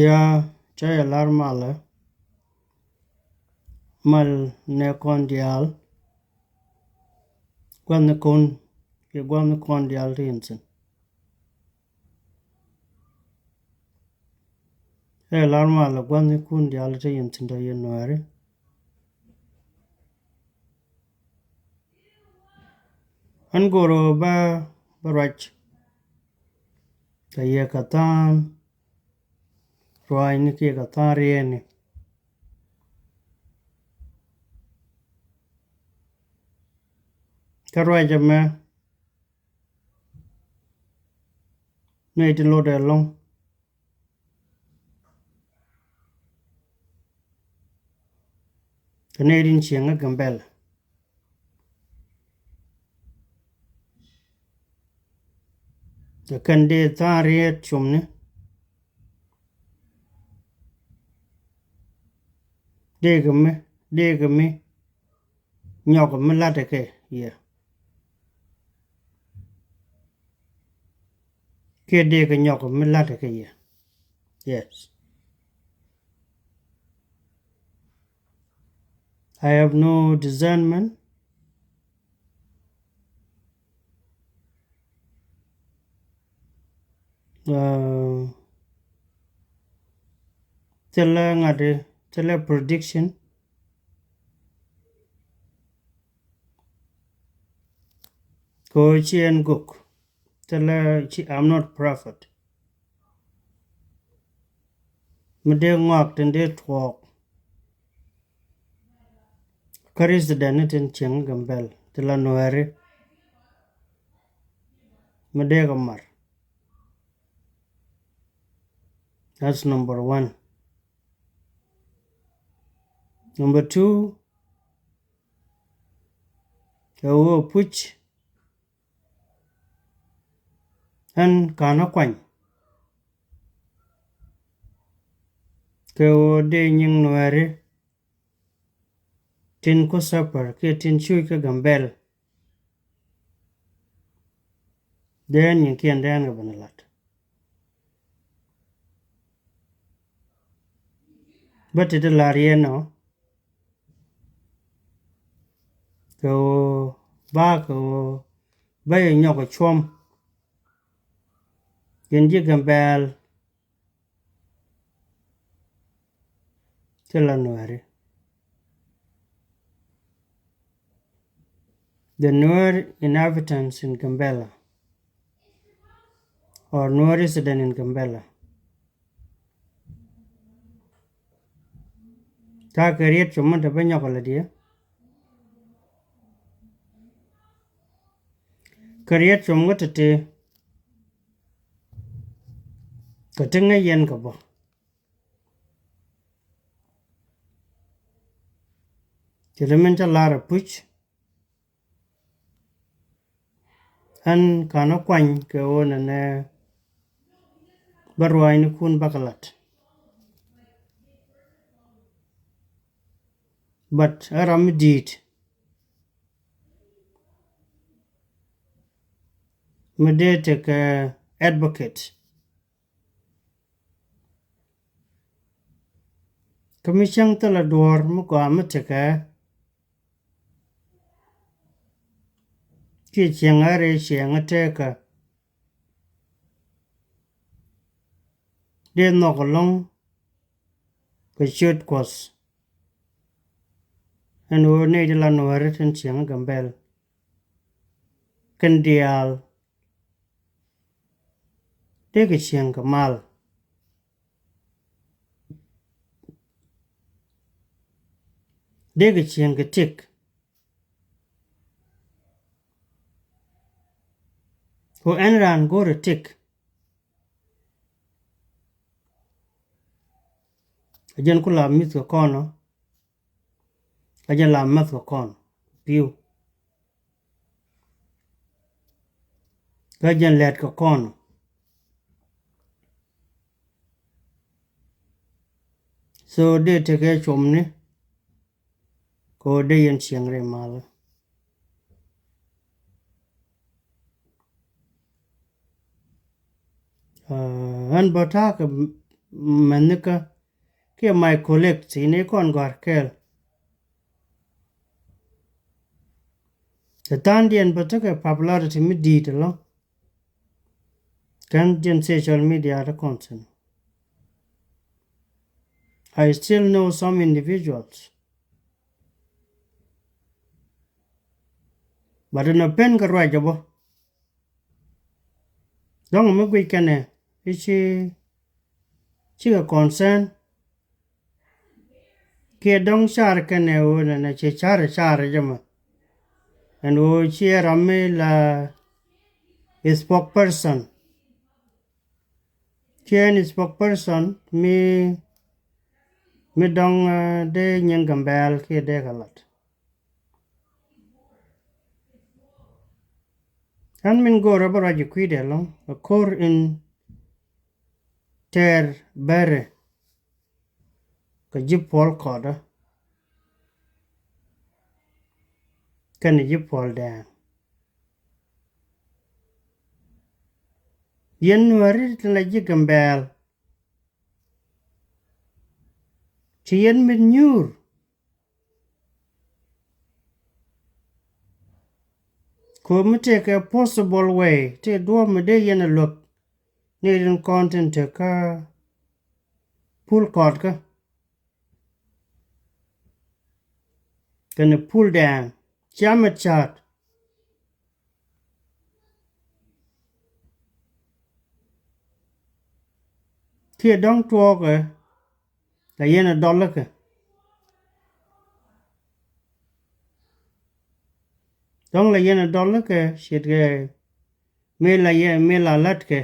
ya chai alarmala mal ne kondial kwan kon ke gwan kondial rinsen alarmala gwan kondial rinsen da yenware angoro ba barach kaya katan roai ni ke katan rieni karwa jama ne de lo de long Canadian chianga Gambella the kande tariet chumne degame nyogame latake yeah ke dega nyogame latake yeah yes I have no discernment tell prediction ko chien guk I'm not prophet mede ngok tende twok karis the danitin cheng gambel tela noere mede gamar that's number 1 number 2 kawo puch an kana kwany kawo de nying noere tin ko sapar ke tin chui ka gambel den yin kien den ga banalat but it larieno ko ba nyoko chom yen ji gambel tela noere the Nuer inhabitants in Gambella or Nuer resident in Gambella ta kariet chuma da banya kala dia kariet chuma tete katinga yen ka bo Elementa lara puch an kana kwany ke wona ne barwai ni kun bakalat but aram dit medete ka advocate kamishang tala dwar mo ko amate ka ki chengare chengate ka de nokolong ka shoot kos and wo ne de la noare ten cheng gambel kandial de ka cheng kamal de ka cheng ka tik ko enran go to tik ajan kula mit ko kono ajan la mat ko kono piu ajan let ko kono so de te ke chomne ko de yen chengre mal an bata ka manika ke my collect sine kon garkel the tandian bataka popularity mi dit lo kan gen social media the concern. I still know some individuals but no pen ka rwa jabo dong mo gwi kane ichi chiga concern ke dong char kane o na che char jama and o chi ramme la spokesperson chen spokesperson mi dong de nyang Gambella ke de galat and min go rabara ji kwide lo a core in ter bere ka jip pol koda kan jip pol da yen wari la ji Gambella chi yen min nyur ko mi take a possible way te do mi de yen a look needing content ka pull kod ka kan pull down chama chat ke dong to ka la yen a dollar ka dong la yen a dollar ka shit ka me la lat ka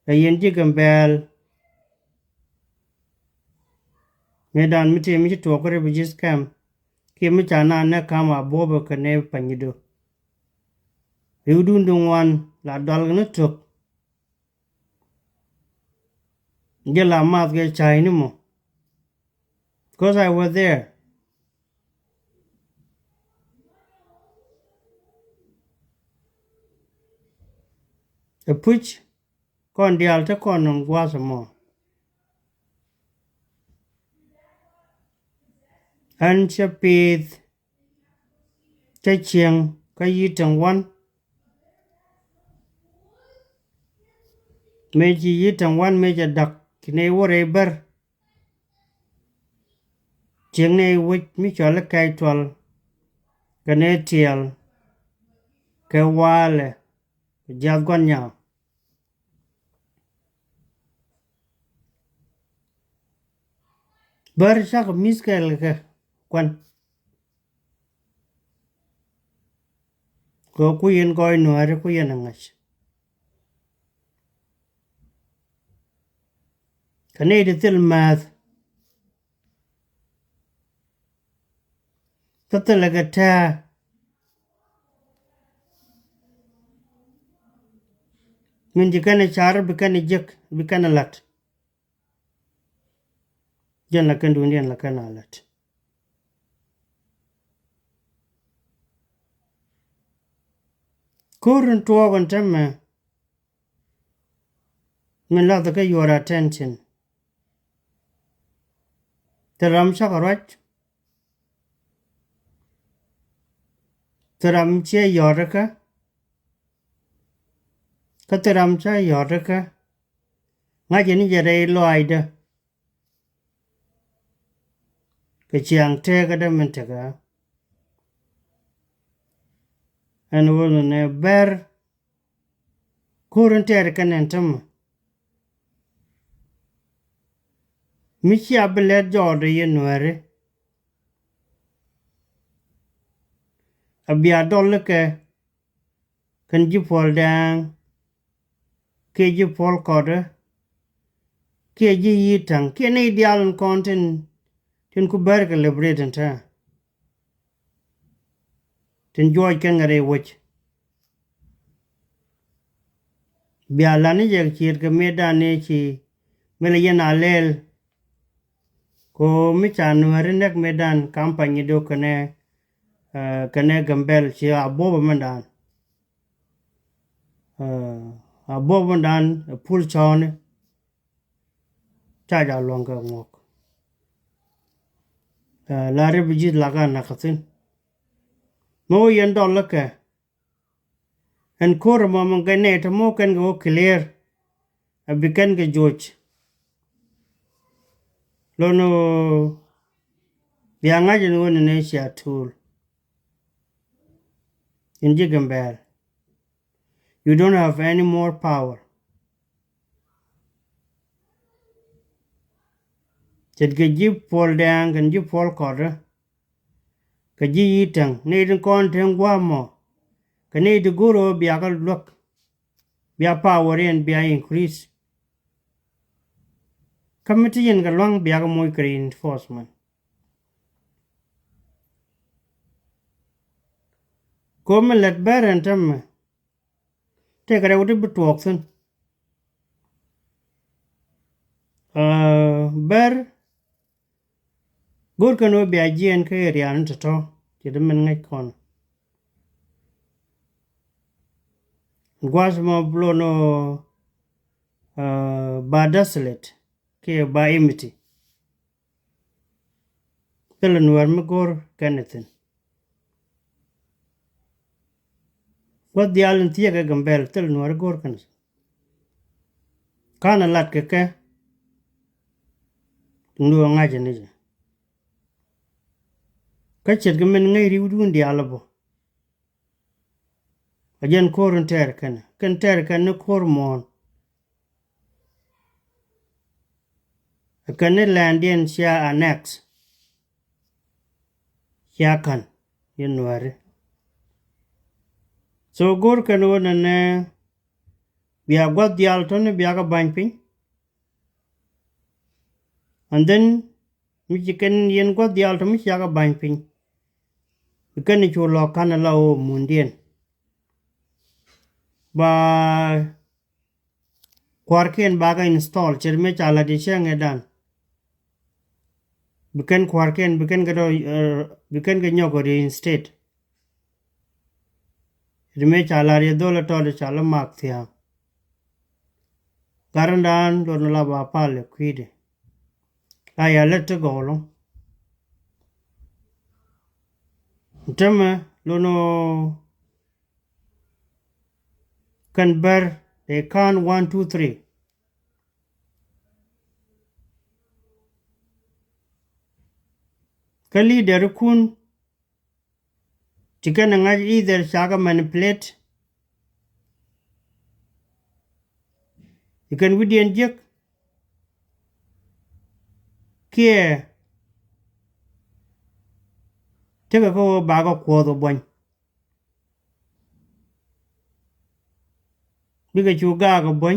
la yen ji Gambella me dan mi te mi to ko re bi scam ke mi chana na kama bobo ka ne panyido yudun dungwan la dol na tok je la mat ge chai ni mo because I was there a puch kon dial ta kon ng gwa mo an chapit cha chieng ka yitang wan me ji yitang wan me ja dak ne wore ber chieng ne wich mi chola kai twal ka ne tiel ka wale ja gwan nya ber sa ka miskel ka kwan ko ku yen goy no are ku yen ngach kane de til math tatala ga ta min ji kane char bi kane jek bi kane lat jen la kan dunian la kana lat kurun tuogon temme min la ka your attention teram shakarach teram che yoraka ka teram cha yoraka nga jeni jere loide ke chiang te ka da min te ka an wono ne ber kurun ter kanen temme mi chi abele jode yenwere abia dolle ke kan ji pol dang ke ji pol kode ke ji yitang ke ne ideal content tin ku ber ke liberate ta tin joy kan ngare wich bia lani je chir ke medane chi mele yena lel ko mi chanwere nek medan kampanye do kane Gambella chi abobo mandan abobo mandan pul chone cha ja longa ngok la re bijit laga nakatin mo yen dollar ka en kor mo mangane to mo kan go clear abikan ke George lono bianga jin won ne sha tool in Gambella. You don't have any more power. Chet ke ji pol dang kan ji pol kor ka ji yitang ne din kon ten gwa mo ka ne de guro biaga look bia power and bia increase committee en ga long biaga moy reinforcement ko me let beren tam te kare uti bitwoksen ber gur kan o bia jien ke rian to ti de men ngai kon gwas mo blo no badaslet ke ba imiti pelen war me gor kanethen what the allen tiega Gambella tel nuar gor kan kana lat ke ndu ngaje ne ka chet ke men ngai riwdu ndi alabo ajen korun ter kan ne kor mon kan ne landien sha annex ya kan yen nuare so gor kan wona ne biya god dial to ne biya ga banpin and then mi chicken yen god dial to mi ya ga banpin kan ni chulo kan la o mundien ba kwarken baga install cherme chala di chenge dan biken kwarken biken ga nyogo reinstate rime chala re dola to de chala mak thia garandan do la ba pale kwide aya let go lo tema lono kan ber they can 1 2 3 kali der kun chicken ngaj either shaga manipulate you can widen jek kia tega ko baga kwodo boy biga chuga ga boy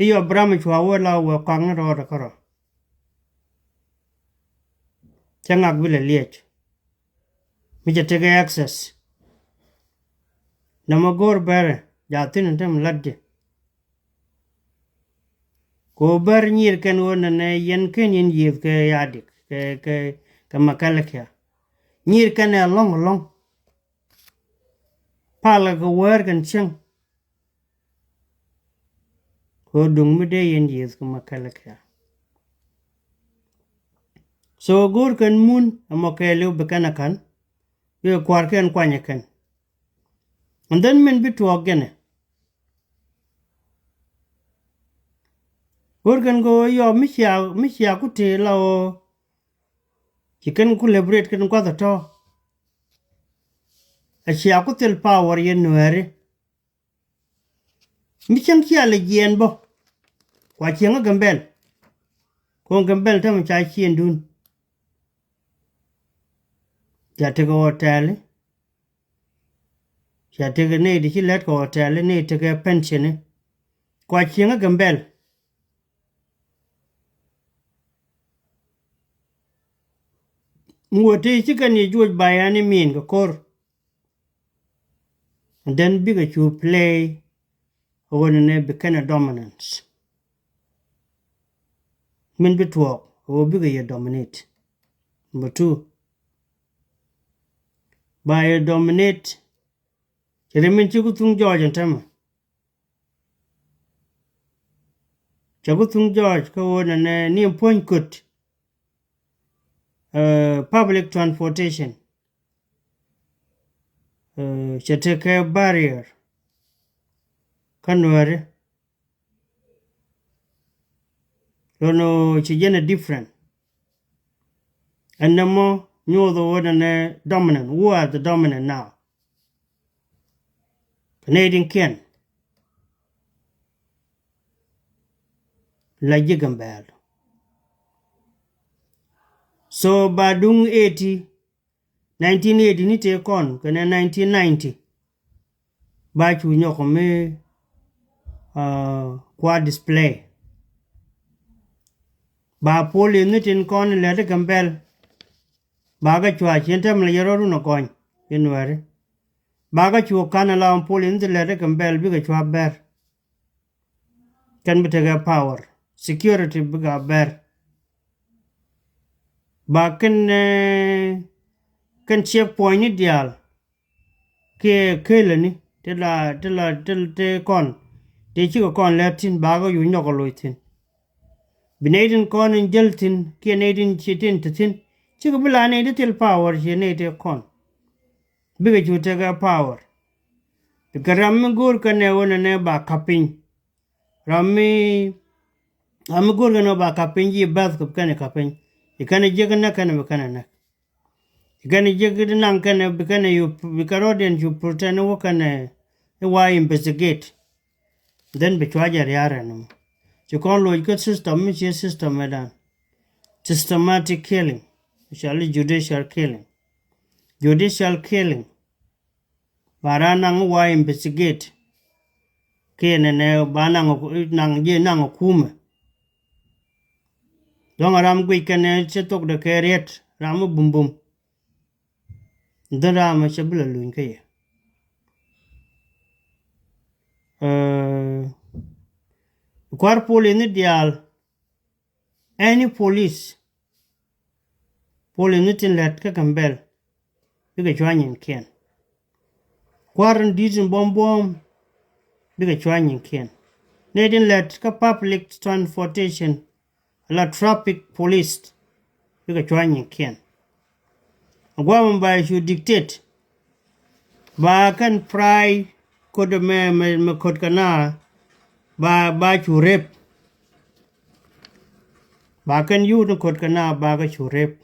iyo brahma chwa wala wa kang ro da karo changak bile liech mi tege access namagor bare jatin tem ladde ko bar nyir kan wona ne yen ken yen yif ke yadik ke makalakya nyir kan long pala go wer kan chang ko dung mi de yen yif ke makalakya so gor kan mun amokelu bekanakan we kwarken kwanyakan and then men bitu ogene gor kan go yo mishya kuti lao chicken ku liberate kan kwa to ashya ku tel power yen nuere michang kia le yen bo kwa chenga Gambella ko Gambella tam cha chien dun ya te go hotel ya te ne di let ko hotel ne te ke pension kwa chenga Gambella muote chicken ye juoj bayani min ko kor and then bigger you play when ne become a dominance min bitwok o bigger you dominate number 2 by dominate remin chiku tung George and Tama chagutung George ka wona ne ni point kut public transportation cheteke barrier kanware lono chijene different and no more you the word and dominant. Who are the dominant now? Canadian Ken. Like Gambella. So Badung 1980 ni take on, kana 1990. Bachu nyokome qua display. Ba poli nitin kon le Gambella. Baga chua chentem le yoro no coin. Inware. Baga chua kana la poli nitin le Gambella biga chua bear. Can be take power. Security biga bear. Ba kan checkpoint ni dial ke kelani te kon te chi ko kon latin ba go yu nyoko loitin binadin kon in jeltin ke nedin chitin tin chi ko bla ne tel power je ne te kon biga ju te ga power de garam gur kan ne wona ne ba kapin rammi am gur no ba kapin ji bas ko kan kapin ikane je kan na kan na Gani jigid nan kana bikana you bikarodian you pretend wakana why investigate then bitwaja yara no you call logical system which is system medan systematic killing shall judicial killing barana why investigate kene ne banang nang je nang kuma dong ram gui kana chetok de keret ram bum bum dara ma shabla luin kay kwar poli ni dial any police poli ni tin let ka Gambella biga chwanyin ken kwar dizin bom biga chwanyin ken nedin let ka public transportation la traffic police biga chwanyin ken agwam ba you dictate ba kan pry kod me kod kana ba chu rep ba kan yu no kod kana ba ga chu rep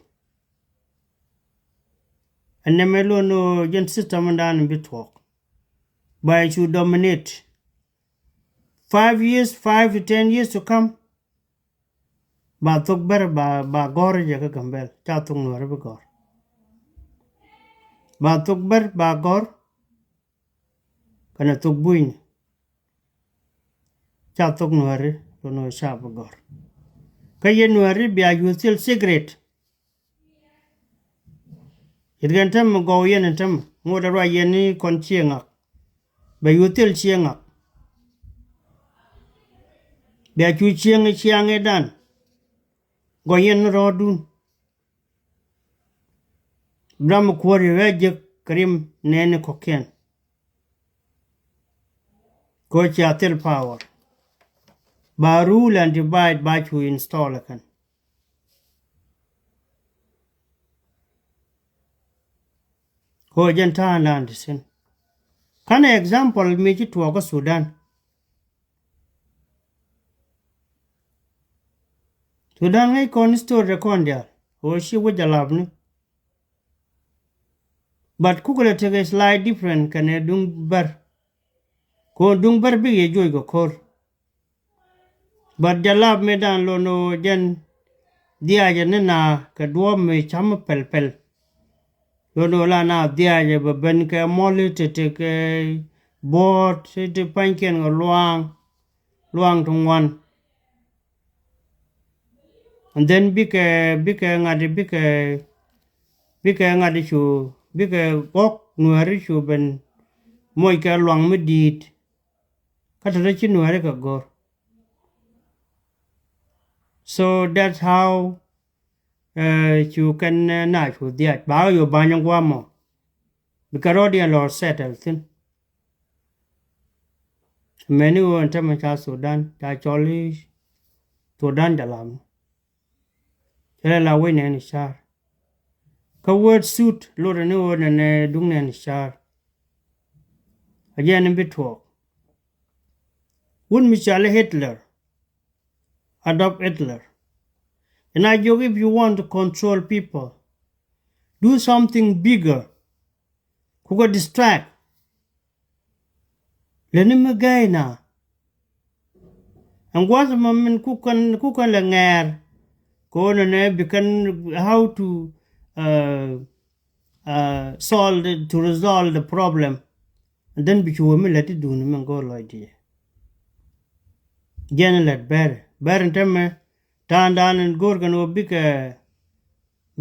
anne melo no gen system dan bi talk by to dominate 5 to 10 years to come ba tok ber ba gor je ka Gambella cha tung no re gor ba tok ber ba gor kana tok buin cha tok no re no sha ba gor kayen no re bi ayu sil cigarette irgan tam go yen tam ngoda ra yen kon chienga ba yutil chienga ba chu chienga dan go yen rodun bram kwori weje krim nene koken go cha tel power ba rule and divide ba chu install kan go jen ta land sin kana example me ji to go Sudan ngai kon store rekondia o shi wujalab ni but kukule take slide different kane dung bar ko dung bar bi ye joy go kor but jalab medan lo no jen dia je na ka duo me cham pel lo no la na dia je ba ben ka moli te ke bot te panken ngo luang tungwan and then big ngadi big ngadi chu big ok nuari chu ben moy ka luang medit ka tare chi nuari ka gor so that's how chu kan na chu dia ba yo ba nyang wa mo bikarodian lor settle thin many won ta ma cha Sudan ta choli to dan jalam hele la we ne ni shar ka word suit lo ne o ne dung ne ni shar again in bitwo un Michelle Hitler adopt Hitler and I joke if you want to control people do something bigger who got distract leni magaina and what man kukan la ngair ko ne bikan how to to resolve the problem and then bichu me let it do ni man go loidi gen let bear temme tan dan and gorgan o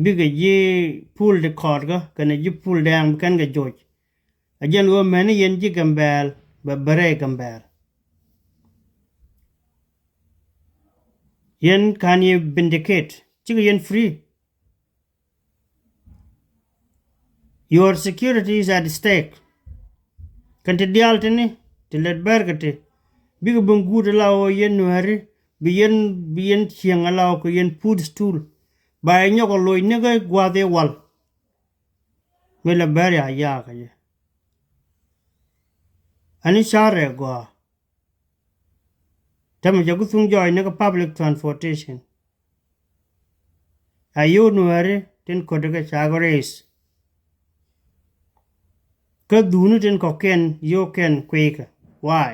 big ye pull the cord ga kana ji pull down kan ga joj again wo many yen ji gambel ba bare gambel yen can you vindicate chiga yen free your security is at stake kanti dialtini to let bergate big bungu de lawo yen nuari bien chiang alaw ko yen food stool ba nyoko loy nega gwade wal mela bari aya ka ye ani share go tam jagu sung joy nega public transportation ayo nuari tin ko daga chagores ka dunu tin ko ken yo ken kweka why